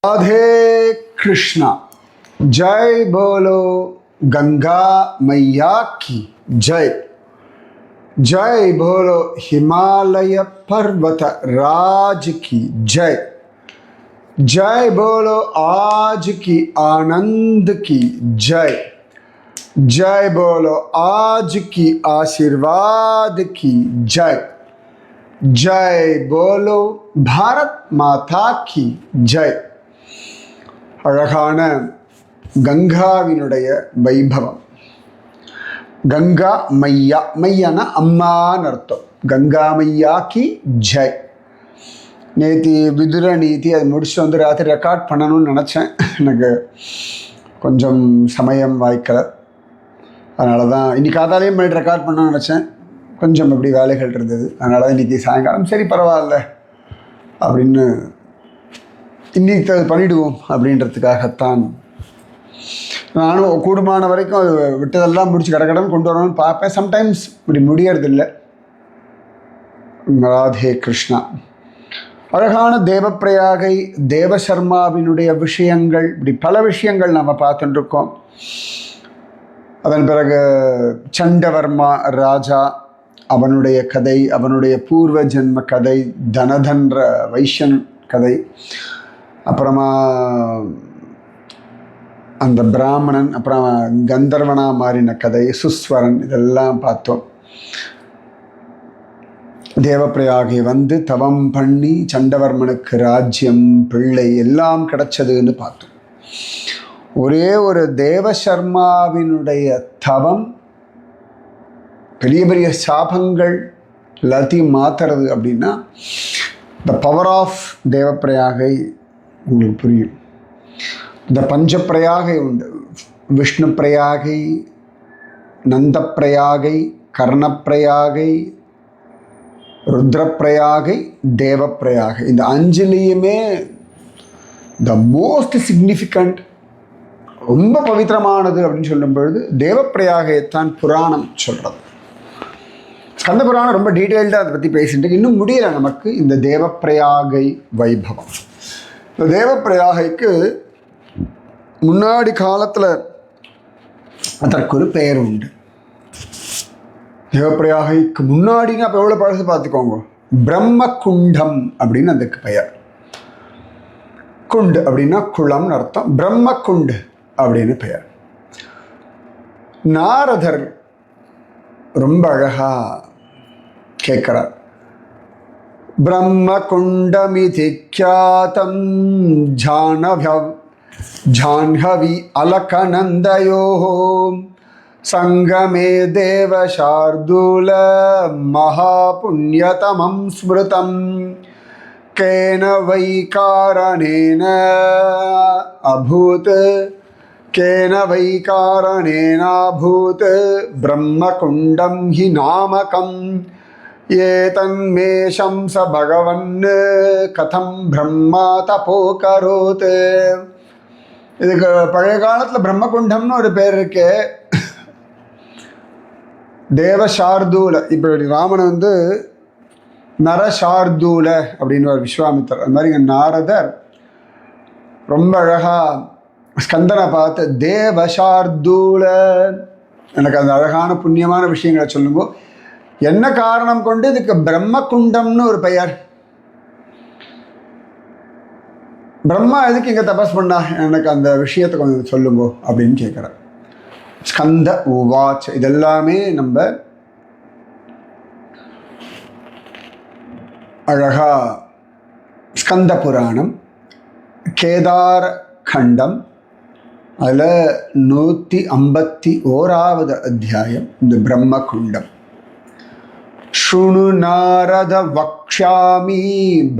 राधे कृष्णा। जय बोलो गंगा मैया की जय। जय बोलो हिमालय पर्वत राज की जय। जय बोलो आज की आनंद की जय। जय बोलो आज की आशीर्वाद की जय। जय बोलो भारत माता की जय। அழகான கங்காவினுடைய வைபவம். கங்கா மையா, மையானா அம்மான்னு அர்த்தம். கங்கா மையா கி ஜெய். நேற்று விதுர நீதி அது முடிச்சுட்டு வந்து ராத்திரி ரெக்கார்ட் பண்ணணும்னு நினச்சேன். எனக்கு கொஞ்சம் சமயம் வாய்க்கலை. அதனால தான் இன்றைக்கி காத்தாலையும் பண்ணிட்டு ரெக்கார்ட் பண்ணணும்னு நினச்சேன். கொஞ்சம் அப்படி வேலைகள் இருந்தது. அதனால தான் இன்றைக்கி சாயங்காலம் சரி பரவாயில்ல அப்படின்னு இன்னைக்கு அது பண்ணிவிடுவோம் அப்படின்றதுக்காகத்தான் நானும் கூடுமான வரைக்கும் அது விட்டதெல்லாம் முடிச்சு கடகடன்னு கொண்டு வரணும்னு பார்ப்பேன். சம்டைம்ஸ் இப்படி முடியறதில்லை. ராதே கிருஷ்ணா. அழகான தேவப்பிரயாகை தேவசர்மாவினுடைய விஷயங்கள், இப்படி பல விஷயங்கள் நம்ம பார்த்துட்டுருக்கோம். அதன் பிறகு சண்டவர்மா ராஜா, அவனுடைய கதை, அவனுடைய பூர்வ ஜென்ம கதை, தனதன்ற வைஷ்யன் கதை, அப்புறமா அந்த பிராமணன், அப்புறம் கந்தர்வனா மாறின கதை, சுஸ்வரன், இதெல்லாம் பார்த்தோம். தேவப்பிரயாகை வந்து தவம் பண்ணி சண்டவர்மனுக்கு ராஜ்யம், பிள்ளை எல்லாம் கிடைச்சதுன்னு பார்த்தோம். ஒரே ஒரு தேவசர்மாவினுடைய தவம் பெரிய பெரிய சாபங்கள் எல்லாத்தையும் மாற்றுறது அப்படின்னா த பவர் ஆஃப் தேவப்பிரயாகை உங்களுக்கு புரியும். இந்த பஞ்சப்பிரயாகை உண்டு. விஷ்ணு பிரயாகை, நந்தப்பிரயாகை, கர்ணப்பிரயாகை, ருத்ரப்பிரயாகை, தேவப்பிரயாகை. இந்த அஞ்சுலேயுமே த மோஸ்ட் சிக்னிஃபிகண்ட், ரொம்ப பவித்திரமானது அப்படின்னு சொல்லும் பொழுது தேவப்பிரயாகைத்தான் புராணம் சொல்கிறது. ஸ்கந்த புராணம் ரொம்ப டீட்டெயில்டாக அதை பற்றி பேசிட்டு இன்னும் முடியலை நமக்கு. இந்த தேவப்பிரயாகை வைபவம், இந்த தேவப்பிரயாகைக்கு முன்னாடி காலத்தில் அதற்கு ஒரு பெயர் உண்டு. தேவப்பிரயாகைக்கு முன்னாடின்னு அப்போ எவ்வளோ பழசு பார்த்துக்கோங்க. பிரம்ம குண்டம் அப்படின்னு அதுக்கு பெயர். குண்டு அப்படின்னா குளம்னு அர்த்தம். பிரம்ம குண்டு அப்படின்னு பெயர். நாரதர் ரொம்ப அழகா கேட்கிறார். பிரம்ம குண்டமிதி க்யாதம் ஜான்ஹவி அலகநந்தயோஹோ சங்கமே தேவ சார்தூல மகாபுண்யதமம் ஸ்மிருதம் கேன வை காரணேன அபூத் கேன வை காரணேனாபூத் பிரம்மகுண்டம் ஹி நாமகம் ஏதன்மே சம்ச பகவன் கதம் பிரம்மா தபோகரோத். இதுக்கு பழைய காலத்தில் பிரம்மகுண்டம்னு ஒரு பேர் இருக்கு. தேவசார்தூல, இப்போ ராமன் வந்து நரசார்தூல அப்படின்னு ஒரு விஸ்வாமித்தர். அது மாதிரி நாரதர் ரொம்ப அழகாக ஸ்கந்தனை பார்த்து தேவசார்தூல, எனக்கு அந்த அழகான புண்ணியமான விஷயங்களை சொல்லுங்க, என்ன காரணம் கொண்டு இதுக்கு பிரம்மகுண்டம்னு ஒரு பெயர்? பிரம்மா எதுக்கு இங்கே தபஸ் பண்ணா? எனக்கு அந்த விஷயத்தை கொஞ்சம் சொல்லுங்க அப்படின்னு கேட்குறார். ஸ்கந்த உவாச். இதெல்லாமே நம்ம அழகா ஸ்கந்த புராணம் கேதார கண்டம், அதில் 151வது அத்தியாயம் இந்த பிரம்மகுண்டம். ஷுணு நாரத வக்ஷாமி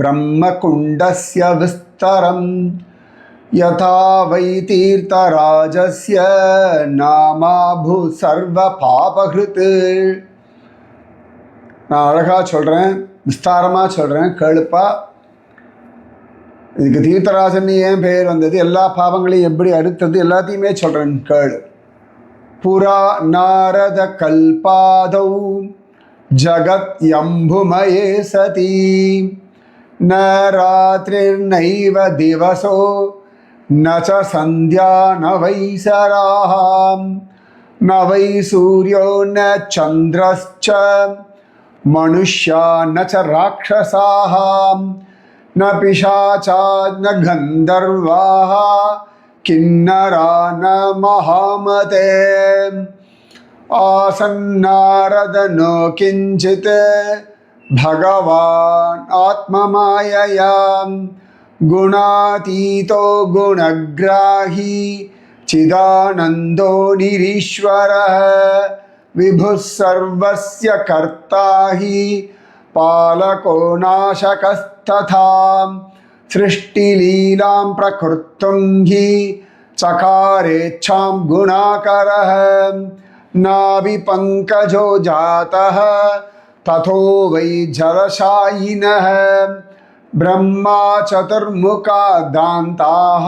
பிரம்மகுண்டஸ்ய விஸ்தரம் யதா வை தீர்த்தராஜஸ்ய நாமாபு சர்வ பாபகிருத். நான் அழகாக சொல்கிறேன், விஸ்தாரமாக சொல்கிறேன், கேளுப்பா. இதுக்கு தீர்த்தராஜன் ஏன் பெயர் வந்தது, எல்லா பாவங்களையும் எப்படி அறுத்தது, எல்லாத்தையுமே சொல்கிறேன் கேளு. புரா நாரத கல்பாதௌ ஜகத் யம்புமயே சதி न रात्रिर्नैव दिवसो न च सन्ध्या न वै सराः न वै सूर्यो न चन्द्रश्च मनुष्या न च राक्षसाः न पिशाचा न गन्धर्वाः किन्नरा न महामते आसन्नारद न किञ्चित् भगवान् आत्ममायया गुणातीतो गुणग्राही चिदानन्दो निरीश्वरः विभुः सर्वस्य कर्ता हि पालको नाशकस्तथा सृष्टिलीलां प्रकृतं हि चकारेच्छां गुणाकरः नाभिपङ्कजो जातः तथो वै जलशायिनः ब्रह्मा चतुर्मुखा दान्ताः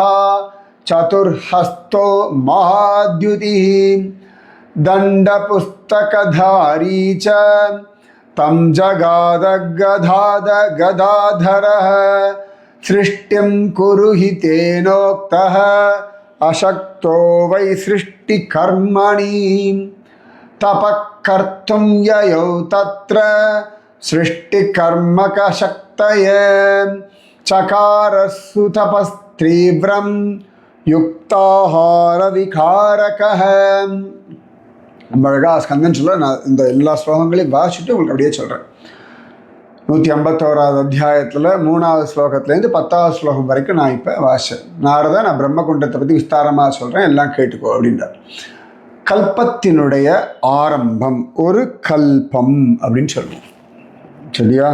चतुर्हस्तो महाद्युतिः दण्डपुस्तकधारी च तं जगादगदाधरः सृष्टिं कुरु हि तेनोक्तः अशक्तो वै सृष्टिकर्मणि तपः कर्तुं ययौ तत्र सृष्टिकर्मकशक्तये चकारस्सु तपस्तीव्रं युक्ताहारविकारकः. ரொம்ப அழகாக ஸ்கந்தன் சொல்ல நான் இந்த எல்லா ஸ்லோகங்களையும் வாசிச்சுட்டு உங்களுக்கு அப்படியே சொல்கிறேன். 151வது அத்தியாயத்தில் 3வது ஸ்லோகத்துலேருந்து 10வது ஸ்லோகம் வரைக்கும் நான் இப்போ வாசித்தேன். நான் பிரம்மகுண்டத்தை பற்றி விஸ்தாரமாக சொல்கிறேன், எல்லாம் கேட்டுக்கோ அப்படின்றார். கல்பத்தினுடைய ஆரம்பம் ஒரு கல்பம் அப்படின்னு சொல்லுவோம். சரியா?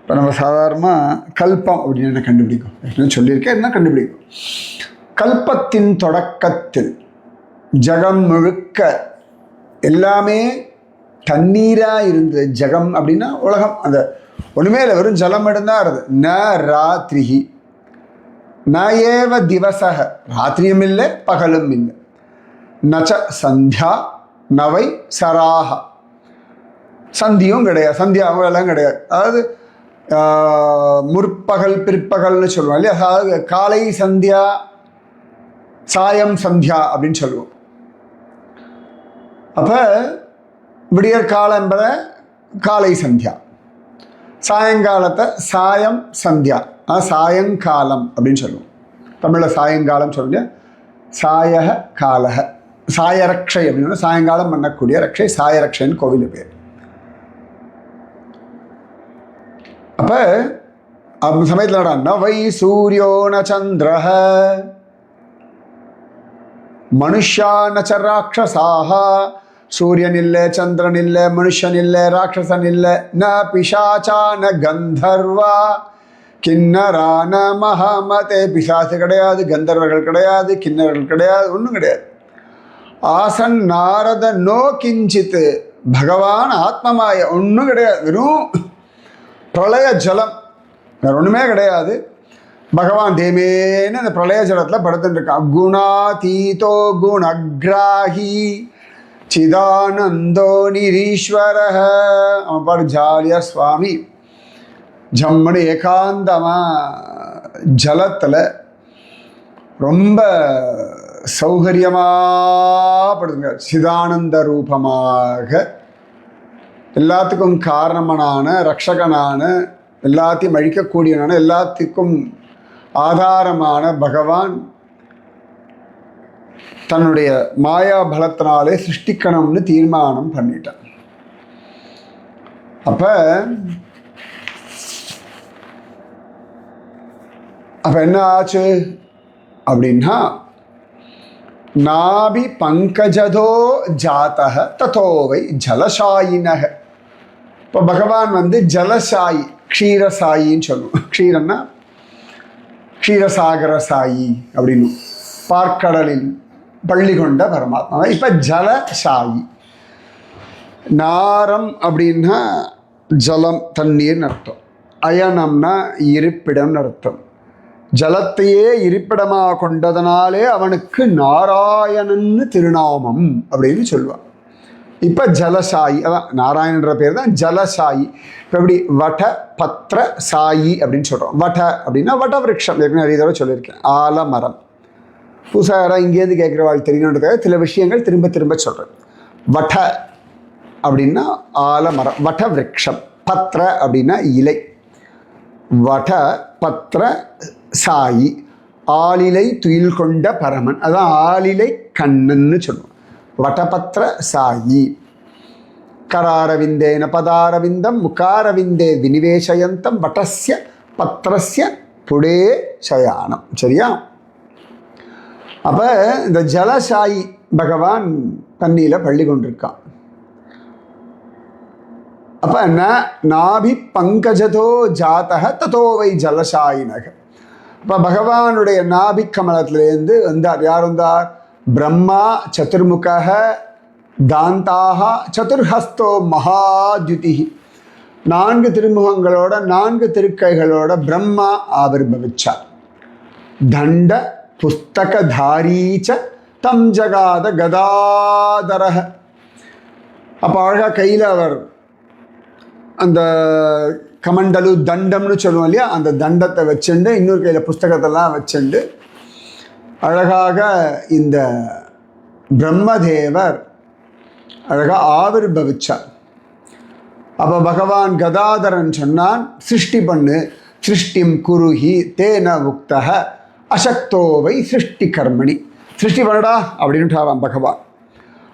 இப்போ நம்ம சாதாரணமாக கல்பம் அப்படின்னு என்ன கண்டுபிடிக்கும்? சொல்லியிருக்கேன், என்ன கண்டுபிடிக்கும்? கல்பத்தின் தொடக்கத்தில் ஜகம் முழுக்க எல்லாமே தண்ணீராக இருந்தது. ஜகம் அப்படின்னா உலகம், அந்த ஒன்றுமே இல்லை, வெறும் ஜலம் மட்டும்தான் இருந்தது. ந ராத்திரிஹி ந ஏவ திவசக, ராத்திரியும் இல்லை பகலும் இல்லை. நச்ச சந்தியா நவை சராக, சந்தியும் கிடையாது, சந்தியாவும் எல்லாம் கிடையாது. அதாவது முற்பகல் பிற்பகல்னு சொல்லுவோம் இல்லையா? அதாவது காலை சந்தியா சாயம் சந்தியா அப்படின்னு சொல்லுவோம். அப்போ விடியற் காலம் என்பதை காலை சந்தியா, சாயங்காலத்தை சாயம் சந்தியா, சாயங்காலம் அப்படின்னு சொல்லுவோம். தமிழில் சாயங்காலம் சொல்லுங்க, சாயக காலக, சாயரக்ஷை அப்படின்னு சாயங்காலம் பண்ணக்கூடிய ரக்ஷை, சாயரக்ஷைன்னு கோவில் பேர். அப்போ அந்த சமயத்தில் ந வை சூரியோ ந சந்திரஹ மனுஷா ந ச ராட்சசாஹ, சூரியன் இல்லை, சந்திரன் இல்லை, மனுஷன் இல்லை, ராட்சசன் இல்லை. ந பிசாச்சா ந கந்தர்வா கிண்ணரா ந மகாமதே, பிசாசு கிடையாது, கந்தர்வர்கள் கிடையாது, கிண்ணறர்கள் கிடையாது, ஒன்றும் கிடையாது. ஆசன் நாரத நோ கிஞ்சித், பகவான் ஆத்மமாய, ஒன்றும் கிடையாது, வெறும் பிரளய ஜலம், வேறு ஒன்றுமே கிடையாது. பகவான் தேமேன்னு அந்த பிரளய ஜலத்தில் படுத்துட்டு இருக்கான். குணாதீதோ குணக்ராஹி சிதானந்தோ நிரீஸ்வரஹ, அவன் பாரு ஜாலியாக சுவாமி ஜம்மனு ஏகாந்தமாக ஜலத்தில் ரொம்ப சௌகரியமாக படுத்துங்க. சிதானந்த ரூபமாக எல்லாத்துக்கும் காரணமனான, ரக்ஷகனான, எல்லாத்தையும் அழிக்கக்கூடியவனான, எல்லாத்துக்கும் ஆதாரமான பகவான் தன்னுடைய மாயா பலத்தினாலே சிருஷ்டிக்கணும்னு தீர்மானம் பண்ணிட்டான். அப்போ என்ன ஆச்சு அப்படின்னா, நாபி பங்கஜதோ ஜாத்தக ததோவை ஜலசாயினக. இப்போ பகவான் ஜலசாயி, க்ஷீரசாயின்னு சொல்லுவோம். க்ஷீரன்னா க்ஷீரசாகர சாயி அப்படின்னு, பார்க்கடலில் பள்ளி கொண்ட பரமாத்மா. இப்போ ஜலசாயி. நாரம் அப்படின்னா ஜலம், தண்ணீர்னு அர்த்தம். அயனம்னா இருப்பிடம்னு அர்த்தம். ஜலத்தையே இருப்பிடமாக கொண்டதனாலே அவனுக்கு நாராயணன்னு திருநாமம் அப்படின்னு சொல்லுவான். இப்போ ஜலசாயி, அதான் நாராயணன்ற பேர் தான் ஜலசாயி. இப்போ எப்படி வட பத்திர சாயி அப்படின்னு சொல்கிறோம். வட அப்படின்னா வட விருட்சம், ஏற்கனவே நிறைய தடவை சொல்லியிருக்கேன். ஆலமரம். புதுசாக யாராவது இங்கேருந்து கேட்குறவாள் தெரியணுன்றதுக்காக சில விஷயங்கள் திரும்ப திரும்ப சொல்கிறேன். வட அப்படின்னா ஆலமரம், வட விருட்சம். பத்திர அப்படின்னா இலை. வட பத்திர சாயி, ஆலிலை துயில் கொண்ட பரமன், அதான் ஆலிலை கண்ணன்னு சொல்லுவோம். வடபத்திர சாயி. கராரவிந்தேன பதாரவிந்தம் முகாரவிந்தே வினிவேஷயந்தம் வட்டஸ்ய பத்திரஸ்ய புடே சயானம். சரியா? அப்போ இந்த ஜலசாயி பகவான் தண்ணியில் பள்ளி கொண்டிருக்கான். அப்போ நாபி பங்கஜதோ ஜாத்தக ததோவை ஜலசாயினக. இப்போ பகவானுடைய நாபி கமலத்திலேருந்து வந்தார். யார் வந்தார்? பிரம்மா சதுர்முக தாந்தாக சதுர்ஹஸ்தோ மகாத்யுதி. 4 திருமுகங்களோட 4 திருக்கைகளோட பிரம்மா ஆவிர்பவிச்சார். தண்ட புஸ்தகதாரீச்ச தம் ஜகாத கதாதரக. அப்போ அழகா கையில் அவர் அந்த கமண்டலு தண்டம்னு சொல்லுவோம் இல்லையா, அந்த தண்டத்தை வச்சுண்டு இன்னொரு கையில் புஸ்தகத்தெல்லாம் வச்சுண்டு அழகாக இந்த பிரம்மதேவர் அழகாக ஆவிர்பவிச்சார். அப்போ பகவான் கதாதரன் சொன்னான், சிருஷ்டி பண்ணு, சிருஷ்டிம் குருஹி தேன உக்தக அசக்தோவை சிருஷ்டி கர்மணி. சிருஷ்டி பண்ணடா அப்படின்ட்டாராம் பகவான்.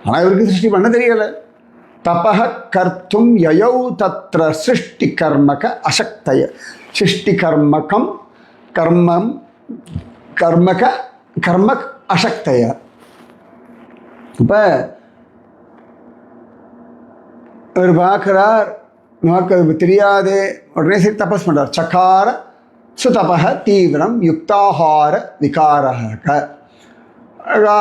ஆனால் இவருக்கு சிருஷ்டி பண்ண தெரியலை. தபஹ கர்த்தும் யயௌ தத்ர சிருஷ்டி கர்மக அசக்தய. சிருஷ்டி கர்மகம் கர்மம் கர்மக கர்ம அசக்தய. இப்போ அவர் பார்க்குறார், நமக்கு அது தெரியாது. உடனே சரி தபஸ் பண்ணுறார். சக்கார சுதபக தீவிரம் யுக்தாஹார விகாரக. அழகா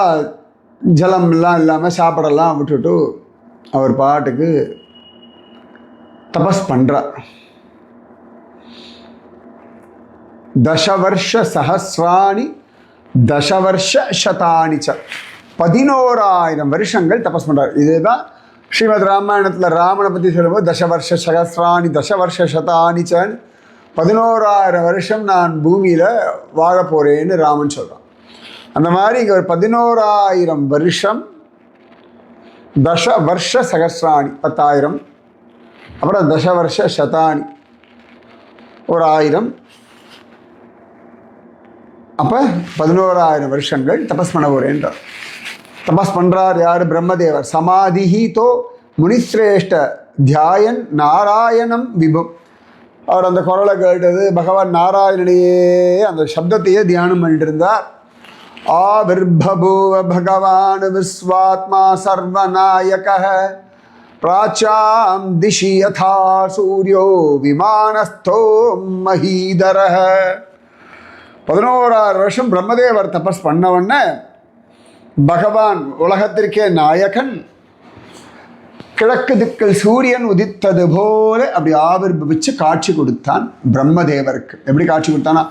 ஜலம்லாம் இல்லாமல் சாப்பாடெல்லாம் விட்டுட்டு அவர் பாட்டுக்கு தபஸ் பண்ணுறார். தசவர்ஷ சஹசிராணி தசவர்ஷ சதானிச்ச. 11,000 வருஷங்கள் தபஸ் பண்ணுறார். இதுதான் ஸ்ரீமத் ராமாயணத்தில் ராமனை பற்றி சொல்லும்போது தசவர்ஷ சஹசிராணி தசவர்ஷ சதானிச்சன்னு 11,000 வருஷம் நான் பூமியில் வாழ போகிறேன்னு ராமன் சொல்கிறான். அந்த மாதிரி இங்கே ஒரு 11,000 வருஷம். தச வருஷ சகசிராணி 10,000, அப்புறம் தச வருஷ சதானி ஒரு 1000. அப்போ 11,000 வருஷங்கள் தபஸ் பண்ண போறேன்றார். தபஸ் பண்ணுறார் யார்? பிரம்மதேவர். சமாதிஹி தோ முனிஸ்ரேஷ்ட தியாயன் நாராயணம் விபும். அவர் அந்த குரலை கேட்டது பகவான் நாராயணனையே, அந்த சப்தத்தையே தியானம் பண்ணிட்டு இருந்தார். ஆவிர்பூவ பகவான் விஸ்வாத்மா சர்வநாயகः பிராச்சாம் திஷி யதா சூர்யோ விமானஸ்தோ மஹீதரः. 11,000 வருஷம் பிரம்மதேவர் தபஸ் பண்ணவொன்னே பகவான் உலகத்திற்கே நாயகன் கிழக்கு திக்கில் சூரியன் உதித்தது போல அப்படி ஆவிர்பவிச்சு காட்சி கொடுத்தான் பிரம்மதேவருக்கு. எப்படி காட்சி கொடுத்தானா?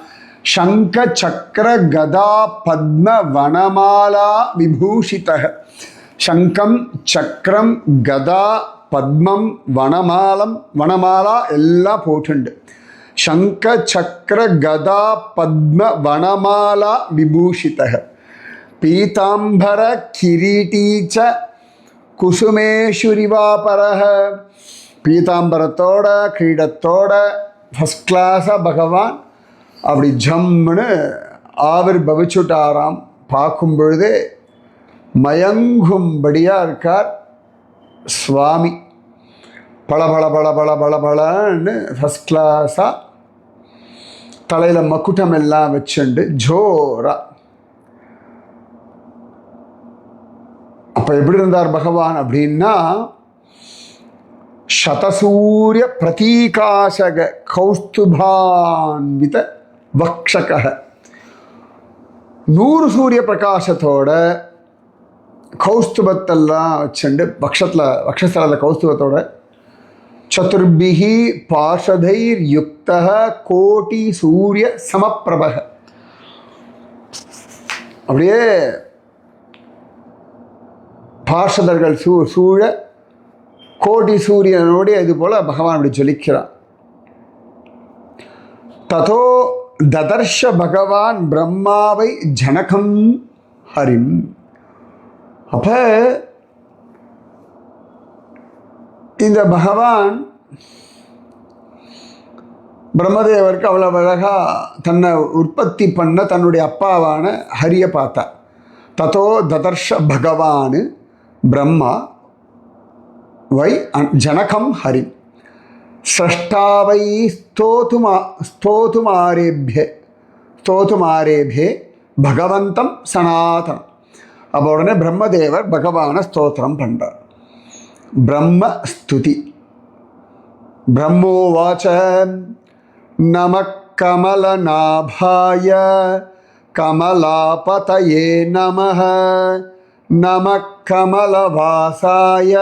சங்க சக்கர கதா பத்ம வனமாலா விபூஷிதः. சங்கம் சக்கரம் கதா பத்மம் வனமாலா எல்லாம் போட்டுண்டு சங்க சக்கர கதா பத்ம வனமாலா விபூஷிதः. பீதாம்பர கிரீட்டீச்ச குசுமேஷுரிவாபரः. பீதாம்பரத்தோட கிரீடத்தோட ஃபஸ்ட் கிளாஸாக பகவான் அப்படி ஜம்முன்னு ஆவிர்பவிச்சுட்டாராம். பார்க்கும் பொழுதே மயங்கும்படியாக இருக்கார் சுவாமி. பல பல பல பல பல பலன்னு ஃபஸ்ட் கிளாஸாக தலையில் மக்குட்டம் எல்லாம் வச்சுண்டு ஜோரா. அப்போ எப்படி இருந்தார் பகவான் அப்படின்னா, சதசூரிய பிரதீகாசக கௌஸ்துபான்வித வக்ஷக. 100 சூரிய பிரகாசத்தோட கௌஸ்துபத்தெல்லாம் வச்சுண்டு வக்ஷஸ்தலத்தில் கௌஸ்துபத்தோட சதுர்பிஹி பார்ஷதைர் யுக்தः கோட்டி சூரிய சமப்பிரபக. அப்படியே பார்ஷதர்கள் சூழ கோடி சூரியனோடு இது போல பகவான் அப்படி ஜொலிக்கிறான். ததோ ததர்ஷ பகவான் பிரம்மாவை ஜனகம் ஹரிம். அப்ப இந்த பகவான் பிரம்மதேவருக்கு அவ்வளவு அழகா தன்னை உற்பத்தி பண்ண தன்னுடைய அப்பாவான ஹரியை பார்த்தார். ததோ ததர்ஷ பகவான் பிரம்மா வை ஜனகம் ஹரி ஸ்ரஷ்டாவை ஸ்தோதுமாரேபியே பகவந்தம் சனாதனம். அப்போ உடனே பிரம்மதேவர் பகவானை ஸ்தோத்திரம் பண்ணுறார். பிரம்ம ஸ்துதி. பிரம்மோவாச்ச நமக் கமலநாபாய கமலாபதயே நமः நமக் கமலவாசாய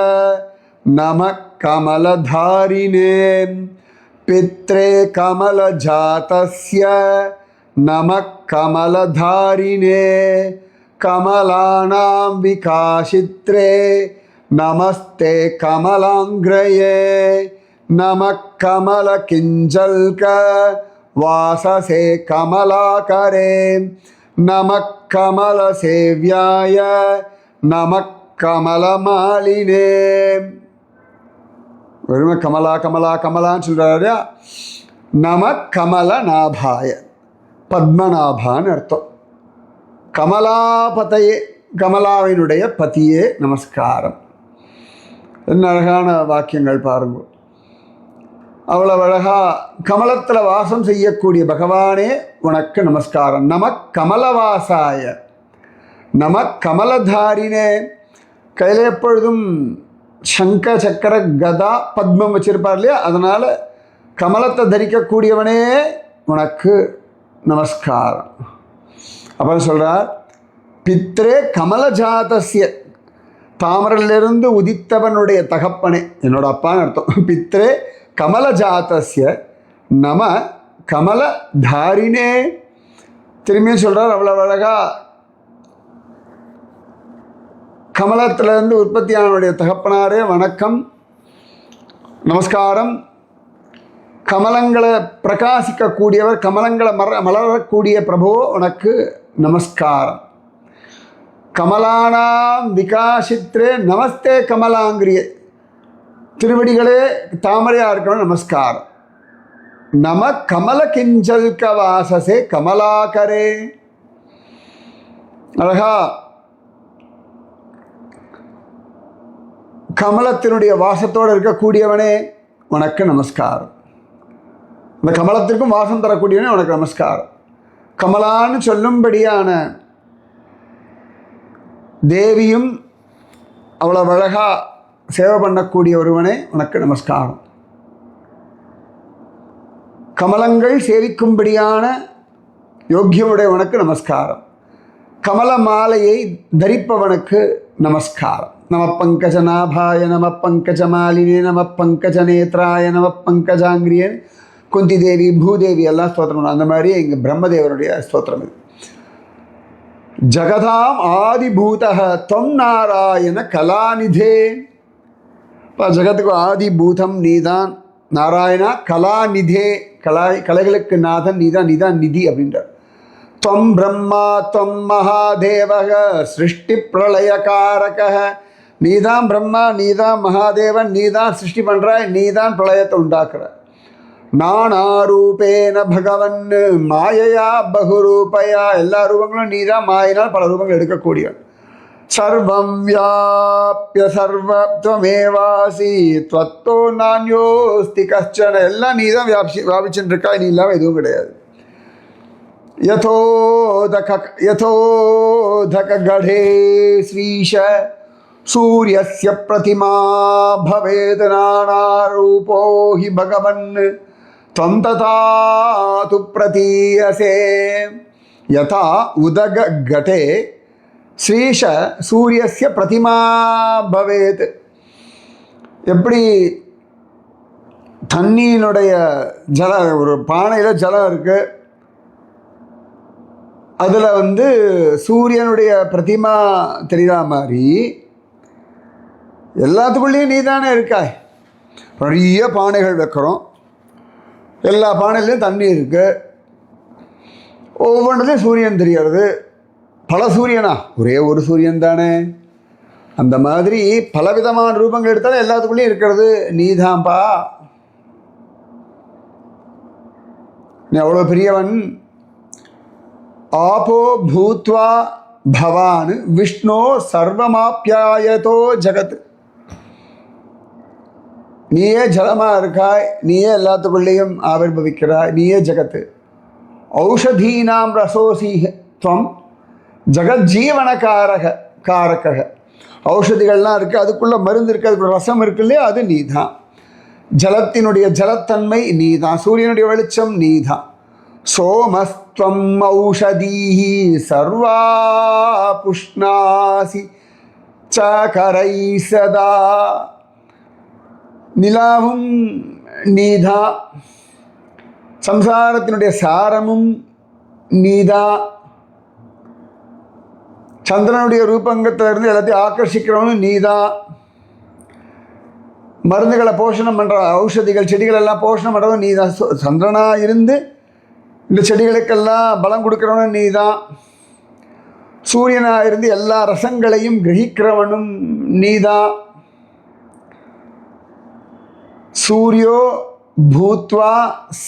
நமக் கமலதாரிணே பித்ரே கமலஜாதஸ்ய நமக் கமலதாரிணே கமலானாம் விகாசித்ரே நமஸ்தே கமலாங்கிரயே நமக் கமல கிஞ்சல்க வாசசே கமலாகரே நமக் கமல சேவ்யாய நமக் கமலமாலினே. வெறுமை கமலா கமலா கமலான்னு சொல்கிறாரு. நமக் கமல நாபாய பத்மநாபான்னு அர்த்தம். கமலாபதையே கமலாவினுடைய பதியே நமஸ்காரம். என்ன அழகான வாக்கியங்கள் பாருங்க. அவ்வளவு அழகா கமலத்தில் வாசம் செய்யக்கூடிய பகவானே உனக்கு நமஸ்காரம். நமக் கமலவாசாய நமக் கமலதாரினே. கையில் எப்பொழுதும் சங்க சக்கர கதா பத்மம் வச்சிருப்பார் இல்லையா, அதனால் கமலத்தை தரிக்கக்கூடியவனே உனக்கு நமஸ்காரம். அப்புறம் சொல்கிறார் பித்ரே கமலஜாதஸ்ய தாமரையிலிருந்து உதித்தவனுடைய தகப்பனே, என்னோட அப்பான்னு அர்த்தம். பித்ரே கமலஜாதஸ்ய நம கமலதாரிணே. திரும்பியும் சொல்கிறார் அவ்வளோ அழகா கமலத்திலிருந்து உற்பத்தியானவனுடைய தகப்பனாரே வணக்கம் நமஸ்காரம். கமலங்களை பிரகாசிக்கக்கூடியவர், கமலங்களை மலரக்கூடிய பிரபோ உனக்கு நமஸ்காரம். கமலானாம் விகாசித்ரே நமஸ்தே கமலாங்கிரியே. திருவடிகளே தாமரையாக இருக்கணும் நமஸ்காரம். நம கமல கிஞ்சல்க வாசசே கமலாகரே. அழகா கமலத்தினுடைய வாசத்தோடு இருக்கக்கூடியவனே உனக்கு நமஸ்காரம். அந்த கமலத்திற்கும் வாசம் தரக்கூடியவனே உனக்கு நமஸ்காரம். கமலான்னு சொல்லும்படியான தேவியும் அவ்வளோ அழகா சேவை பண்ணக்கூடிய ஒருவனே உனக்கு நமஸ்காரம். கமலங்கள் சேவிக்கும்படியான யோக்கியமுடைய உனக்கு நமஸ்காரம். கமல மாலையை தரிப்பவனுக்கு நமஸ்காரம். நம பங்கஜநாபாய நம பங்கஜமாலினே நம பங்கஜநேத்ராய நம பங்கஜாங்கிரியன் குந்தி தேவி பூதேவி எல்லாம் ஸ்தோத்திரம். அந்த மாதிரி இங்கே பிரம்மதேவருடைய ஸ்தோத்திரம் இது. ஜகதாம் ஆதிபூதः त्वं நாராயண கலாநிதே. இப்போ ஜகத்துக்கு ஆதிபூதம் நீதான் நாராயணா, கலாநிதே கலைகளுக்கு நாதன் நீதான், நீதான் நிதி அப்படின்றார். त्वं பிரம்மா त्वं மகாதேவக சிருஷ்டி பிரளயகாரக. நீதான் பிரம்மா, நீதான் மகாதேவன், நீதான் சிருஷ்டி பண்ணுறாய், நீதான் பிரளயத்தை உண்டாக்குற. நானாரூபேன பகவன் மாயையா பகுரூபையா. எல்லா ரூபங்களும் நீதான், மாயினால் பல ரூபங்கள் எடுக்கக்கூடியவன். சர்வம் வியாபிய சர்வத்வமேவாசி த்வத்தோ நான்யோஸ்தி கஷ்டன. எல்லாம் நீதான் வியாபிச்சுட்டு இருக்கா, நீ இல்லாமல் எதுவும் கிடையாது. யதோதக கடே ஸ்ரீஷ சூரியஸ்ய பிரதிமா பவேத் நானாரூபோ ஹி பகவன் த்வம் ததா து பிரதீயசே. யதா உதக கடே ஸ்ரீஷ சூரியஸ்ய பிரதிமா பவேத். எப்படி தண்ணியினுடைய ஜலம், ஒரு பானையில் ஜலம் இருக்குது, அதில் சூரியனுடைய பிரதிமா தெரிகிற மாதிரி எல்லாத்துக்குள்ளேயும் நீ தானே இருக்காய். நிறைய பானைகள் வைக்கிறோம், எல்லா பானையிலையும் தண்ணி இருக்குது, ஒவ்வொன்றுலையும் சூரியன் தெரிகிறது. பல சூரியனா? ஒரே ஒரு சூரியன் தானே. அந்த மாதிரி பலவிதமான ரூபங்கள் எடுத்தாலும் எல்லாத்துக்குள்ளேயும் இருக்கிறது நீதான்பா. நீ அவ்வளோ பெரியவன். ஆபோ பூத்வா பவான் விஷ்ணோ சர்வமாப்யாயதோ ஜகத். நீயே ஜலமாக இருக்காய், நீயே எல்லாத்துக்குள்ளேயும் ஆவிர்பவிக்கிறாய், நீயே ஜகத்து. ஔஷதீனாம் ரசோசி துவம் ஜகஜீவன காரக. ஔஷதிகள்லாம் இருக்குது, அதுக்குள்ளே மருந்து இருக்குது, அதுக்குள்ள ரசம் இருக்கு இல்லையா, அது நீ தான். ஜலத்தினுடைய ஜலத்தன்மை நீ தான், சூரியனுடைய வெளிச்சம் நீ தான். சோமஸ்துவம் ஔஷதீஹி சர்வா புஷ்ணாசி சகரை சதா. நிலாவும் நீதா, சம்சாரத்தினுடைய சாரமும் நீதா. சந்திரனுடைய ரூபங்கத்திலிருந்து எல்லாத்தையும் ஆக்கர்ஷிக்கிறவனும் நீதான். மருந்துகளை போஷணம் பண்ணுற ஔஷதிகள் செடிகள் எல்லாம் போஷணம் பண்ணுறவன் நீ தான். சந்திரனாக இருந்து இந்த செடிகளுக்கெல்லாம் பலம் கொடுக்குறவனும் நீ தான். சூரியனாக இருந்து எல்லா ரசங்களையும் கிரகிக்கிறவனும் நீ தான். சூரியோ பூத்வா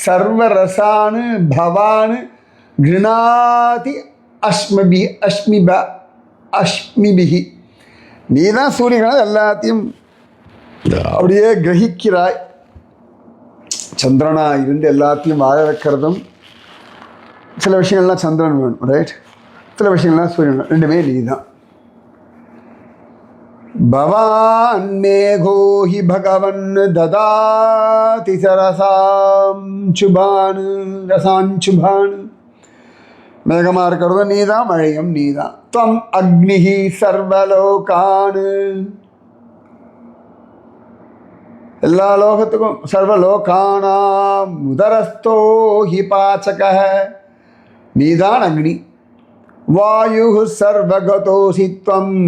சர்வரசானு பவானு கிருணாதி அஸ்மிபிஹி. நீ தான் சூரியனால் எல்லாத்தையும் அப்படியே கிரகிக்கிறாய். சந்திரனா இருந்து எல்லாத்தையும் வாழ வைக்கிறதும், சில விஷயங்கள்லாம் சந்திரன் வேணும், ரைட்? சில விஷயங்கள்லாம் சூரியன், ரெண்டுமே நீ தான். பவான் மேகோஹி பகவன் ததாதி சரசாஞ்சுபான் ரசாஞ்சுபான். மேகமாக இருக்கிறதும் நீ தான், மழையும் நீ தான். துவம் அக்னிஹி சர்வலோகான். எல்லா லோகத்துக்கும் சர்வலோகானாம் உதரஸ்தோ ஹி பாச்சக. நீதான் அக்னி. வாயு சர்வகதோசி த்வம்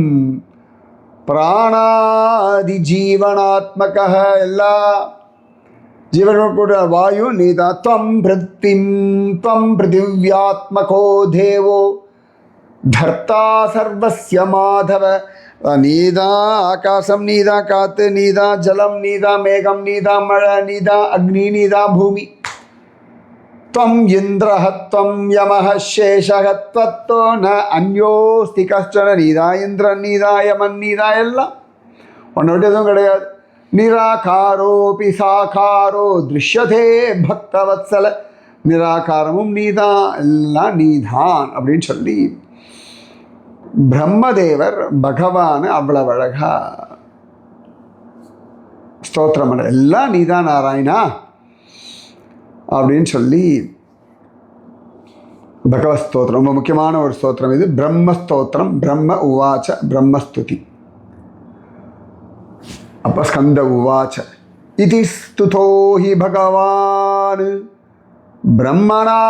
பிராணாதி ஜீவனாத்மக. எல்லா ஜீவனும் கூட வாயு நீதான். த்வம் பிருத்திவ்யாத்மகோ தேவோ தர்த்தா சர்வஸ்ய மாதவ. நீதான் ஆகாசம், நீதான் காத்து, நீதான் ஜலம், நீதான் மேகம், நீதான் மழை, நீதான் அக்னி, நீதான் பூமி. त्वं इन्द्रः त्वं यमः शेषः त्वत्तो न अन्योस्ति कश्चन. நீதா இந்திரன், நீதா யமன், நீதா எல்லாம், ஒன்றை விட்டு எதுவும் கிடையாது. நிராகாரோபி சாகாரோ திருஷ்யதே பக்தவத்சல. நிராகாரமும் நீதான், எல்லாம் நீதான் அப்படின்னு சொல்லி பிரம்மதேவர் பகவான் அவ்வளவு அழகா ஸ்தோத்திரம் பண்ண. எல்லாம் நீதான் நாராயணா அப்படின்னு சொல்லி பகவத் ஸ்தோத்திரம். ரொம்ப முக்கியமான ஒரு ஸ்தோத்திரம் இது, பிரம்மஸ்தோத்திரம். பிரம்ம உவாச்ச பிரம்மஸ்துதி. அப்போ ஸ்கந்த உவாச்ச இதி ஸ்துதோ ஹி பகவான் பிரம்மணா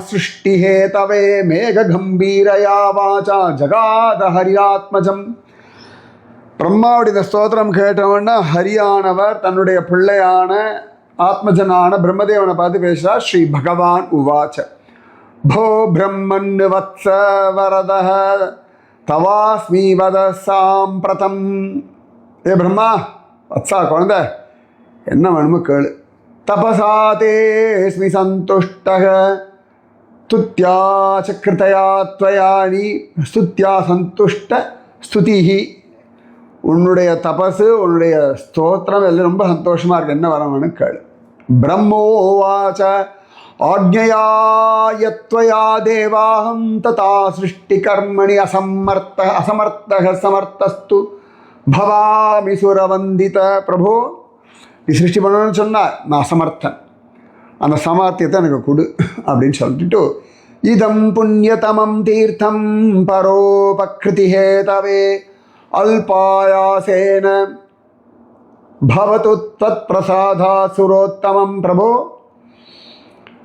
சிருஷ்டிஹேதவே மேககம்பீரயா வாச்சா ஜகாத ஹரியாத்மஜம். பிரம்மாவுடைய இந்த ஸ்தோத்திரம் கேட்டவன்னா ஹரியானவர் தன்னுடைய பிள்ளையான ஆத்மஜனான பிரம்மதேவனை பார்த்து பேசுகிறார். ஸ்ரீ பகவான் உவாச்ச போ பிரம்மன் வத்ச வரத தவாஸ்மி வத சாம்பிரதம். ஏ பிரம்மா, வத்சா குழந்தை, என்ன வேணுமோ கேளு. தபசா தேஸ்மி சந்துஷ்டக ஸ்துத்யா சக்ருதயா த்வயானி ஸ்துத்யா சந்துஷ்ட ஸ்துதிஹி. உன்னுடைய தபசு, உன்னுடைய ஸ்தோத்திரம் எல்லாம் ரொம்ப சந்தோஷமாக இருக்கு, என்ன வரவனு கேளு. பிரம்மோவாச்ச ஆக்ஞயாயத்வயா தேவாஹம் ததா சிருஷ்டி கர்மணி அசமர்த்தக சமர்த்தஸ்து பவாமி சுரவந்தித. பிரபு, நீ சிருஷ்டி பண்ணணும்னு சொன்னால் நான் அசமர்த்தன், அந்த சமார்த்தியத்தை எனக்கு கொடு அப்படின்னு சொல்லிட்டு இதம் புண்ணியதமம் தீர்த்தம் பரோபக்ருதி ஹேதவே அல்பாயாசேன பவது தத் பிரசாதா சுரோத்தமம். பிரபு,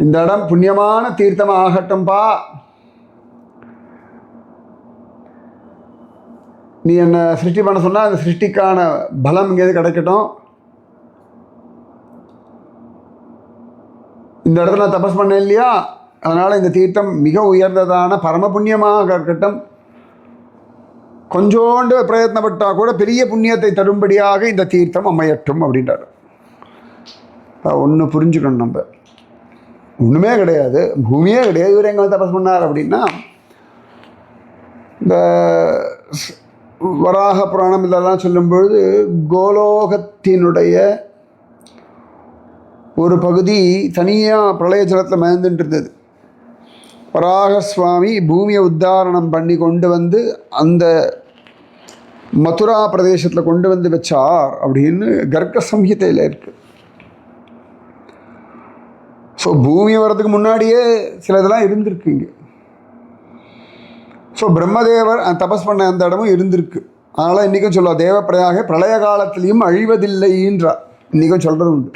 இந்த இடம் புண்ணியமான தீர்த்தமாகட்டும்பா. நீ என்னை சிருஷ்டி பண்ண சொன்னால் அந்த சிருஷ்டிக்கான பலம் இங்கேருந்து கிடைக்கட்டும். இந்த இடத்துல நான் தபஸ் பண்ணேன் இல்லையா, அதனால் இந்த தீர்த்தம் மிக உயர்ந்ததான பரம புண்ணியமாக இருக்கட்டும். கொஞ்சோண்டு பிரயத்னப்பட்டால் கூட பெரிய புண்ணியத்தை தரும்படியாக இந்த தீர்த்தம் அமையட்டும் அப்படின்றார். ஒன்று புரிஞ்சுக்கணும், நம்ம ஒன்றுமே கிடையாது, பூமியே கிடையாது, இவர் எங்கே தபஸ் பண்ணார் அப்படின்னா, இந்த வராக புராணம் இதெல்லாம் சொல்லும்பொழுது கோலோகத்தினுடைய ஒரு பகுதி தனியாக பிரளய ஜலத்தில் மயந்துட்டு இருந்தது. வராக சுவாமி பூமியை உத்தாரணம் பண்ணி கொண்டு வந்து அந்த மதுரா பிரதேசத்தில் கொண்டு வந்து வச்சார் அப்படின்னு கர்க்க சம்ஹிதையில் இருக்கு. ஸோ பூமி வர்றதுக்கு முன்னாடியே சில இதெல்லாம் இருந்திருக்கு இங்கே. ஸோ பிரம்மதேவர் தபஸ் பண்ண அந்த இடமும் இருந்திருக்கு. அதனால் இன்றைக்கும் சொல்லுவா தேவப்பிரயாக பிரளய காலத்திலையும் அழிவதில்லைன்றார், இன்றைக்கும் சொல்கிறது உண்டு.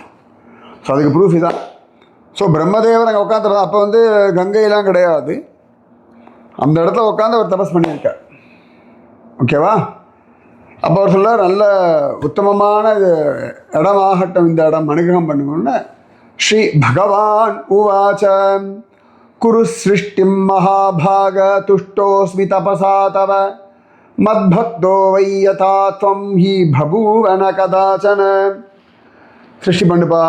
ஸோ அதுக்கு ப்ரூஃப் இதான். ஸோ பிரம்மதேவர் அங்கே உட்காந்துருந்தா, அப்போ வந்து கங்கையெல்லாம் கிடையாது, அந்த இடத்துல உட்காந்து அவர் தபஸ் பண்ணியிருக்கார். ஓகேவா? அப்போ அவர் சொல்ல நல்ல உத்தமமான இடமாகட்டும் இந்த இடம், அனுகிரகம் பண்ணுங்கன்னு. ஸ்ரீ பகவான் உவாச்ச குரு சிருஷ்டிம் மகாபாக துஷ்டோஸ்மி தபசா தவ மத்பக்தோ வை யதா த்வம் ஹி பபூவன கதாச்சன. சிருஷ்டி பண்ணுப்பா,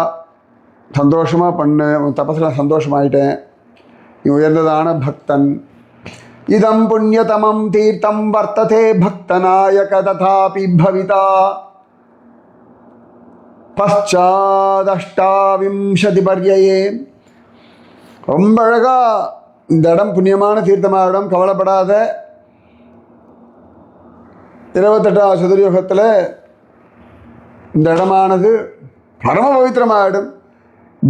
சந்தோஷமாக பண்ணு, உன் தபஸில் சந்தோஷமாயிட்டேன், நீ உயர்ந்ததான பக்தன். இதம் புண்ணியதமம் தீர்த்தம் வர்த்ததே பக்தநாயக ததாபி பவிதா பశ్చాదష్టావింశతి பர்யயே. ரொம்ப அழகாக இந்த இடம் புண்ணியமான தீர்த்தமான இடம், கவலைப்படாத. 28ஆம் சதுர்யுகத்தில் இந்த இடமானது பரம பவித்திரமாயிடும்.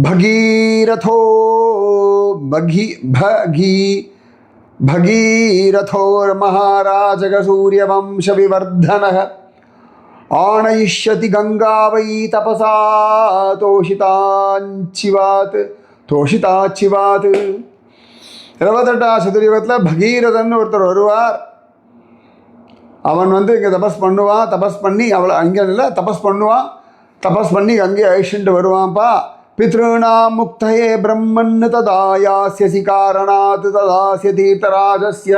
பகீரதோ பகீரதோர் மகாராஜக சூரியவம்ச விவர்தனः ஆனயிஷ்யதி கங்காவை தபசா தோஷிதாச்சிவாத். 28ஆம் சதுர்யுகத்தில் பகீரதன் ஒருத்தர் வருவார். அவன் வந்து இங்கே தபஸ் பண்ணுவான், தபஸ் பண்ணி அவளை அங்கே இல்லை தபஸ் பண்ணுவான், தபஸ் பண்ணி அங்கே அழிச்சுட்டு வருவான்ப்பா. பித்ருணாம் முக்தயே பிரம்மன் ததா யாஸ்யசி காரணாத் ததாஸ்ய தீர்த்தராஜஸ்ய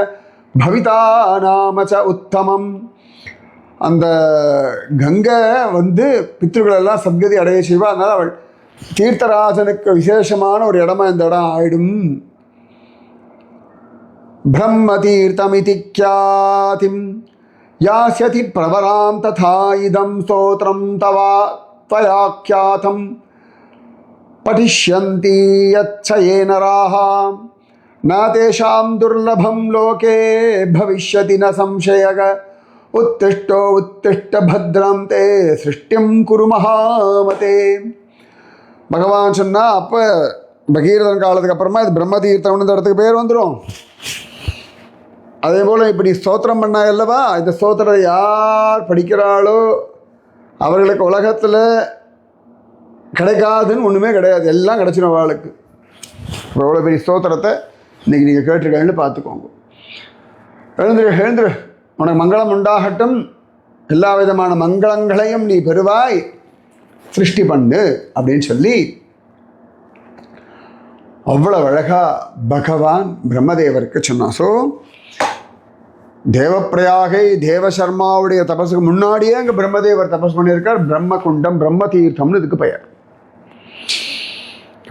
பவிதா நாம ச உத்தமம். அந்த கங்கை வந்து பித்ருகளெல்லாம் சத்கதி அடைய செய்வா. அதனால் அவள் தீர்த்தராஜனுக்கு விசேஷமான ஒரு இடமா இந்த இடம் ஆயிடும். பிரம்ம தீர்த்தமிதி க்யாதிம் யாஸ்யதி பிரவராம் ததா இதம் ஸ்தோத்ரம் தவா த்வயாக்யாதம் படிஷ்யந்தி யச்சயே நராஹ ந தேஷாம் துர்லபம் லோகே பவிஷ்யதி ந சம்சயக உத்திஷ்டோ உத்திஷ்ட பத்ரம் தே சிருஷ்டிம் குரு மகாமதே. பகவான் சொன்னா, அப்போ பகீரதன் காலத்துக்கு அப்புறமா இது பிரம்ம தீர்த்தம்னு இடத்துக்கு பேர் வந்துடும். அதே போல் இப்படி ஸ்தோத்திரம் பண்ணா அல்லவா, இந்த ஸ்தோத்திரத்தை யார் படிக்கிறாளோ அவர்களுக்கு உலகத்தில் கிடைக்காதுன்னு ஒன்றுமே கிடையாது, எல்லாம் கிடைச்சிடும் அவளுக்கு. எவ்வளோ பெரிய ஸ்தோத்திரத்தை இன்றைக்கி நீங்கள் கேட்டிருக்கீங்கன்னு பார்த்துக்கோங்க. எழுந்துரு, உனக்கு மங்களம் உண்டாகட்டும், எல்லா விதமான மங்களங்களையும் நீ பெறுவாய், சிருஷ்டி பண்ணு அப்படின்னு சொல்லி அவ்வளோ அழகாக பகவான் பிரம்மதேவருக்கு சொன்னான். ஸோ தேவப்பிரயாகை தேவசர்மாவுடைய தபஸுக்கு முன்னாடியே அங்கே பிரம்மதேவர் தபஸ் பண்ணியிருக்கார். பிரம்மகுண்டம், பிரம்ம தீர்த்தம்னு இதுக்கு பெயர்.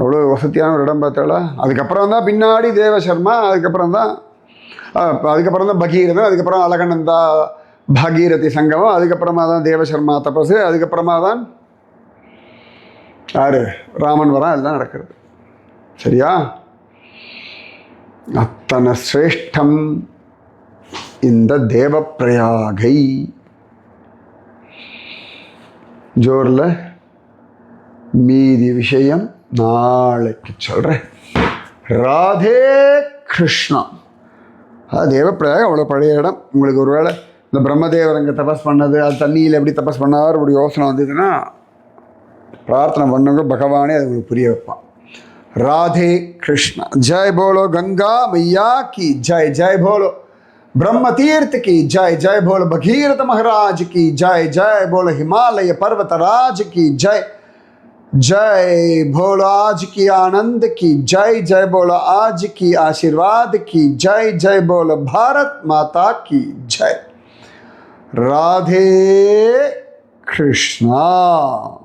அவ்வளோ வசதியான ஒரு இடம் பார்த்தாளா. அதுக்கப்புறம் தான் பின்னாடி தேவசர்மா, அதுக்கப்புறம் தான் பகீரதன், அதுக்கப்புறம் அலகநந்தா பாகீரதி சங்கமம், அதுக்கப்புறமா தான் தேவசர்மா தபசு, அதுக்கப்புறமா தான் யார் ராமன் வரான், எல்லாம் நடக்கிறது. சரியா? அத்தனை சிரேஷ்டம் இந்த தேவப்பிரயாகை. ஜோரில் மீதி விஷயம் நாளைக்கு சொல்கிறேன். ராதே கிருஷ்ணா. தேவப்பிரயாகம் அவ்வளோ பழைய இடம். உங்களுக்கு ஒரு வேளை இந்த பிரம்மதேவர் அங்கே தபஸ் பண்ணது, அது தண்ணியில் எப்படி தபஸ் பண்ணார் அப்படி யோசனை வந்ததுன்னா பிரார்த்தனை பண்ணுங்க, பகவானே அது உங்களுக்கு புரிய வைப்பான். ராதே கிருஷ்ணா. ஜெய் போலோ கங்கா மையா கி ஜெய். ஜெய் போலோ ब्रह्म तीर्थ की जय, जय बोल भगीरथ महाराज की जय, जय बोल हिमालय पर्वतराज की जय, जय बोलो आज की आनंद की जय, जय बोलो आज की आशीर्वाद की जय, जय बोलो भारत माता की जय। राधे कृष्णा।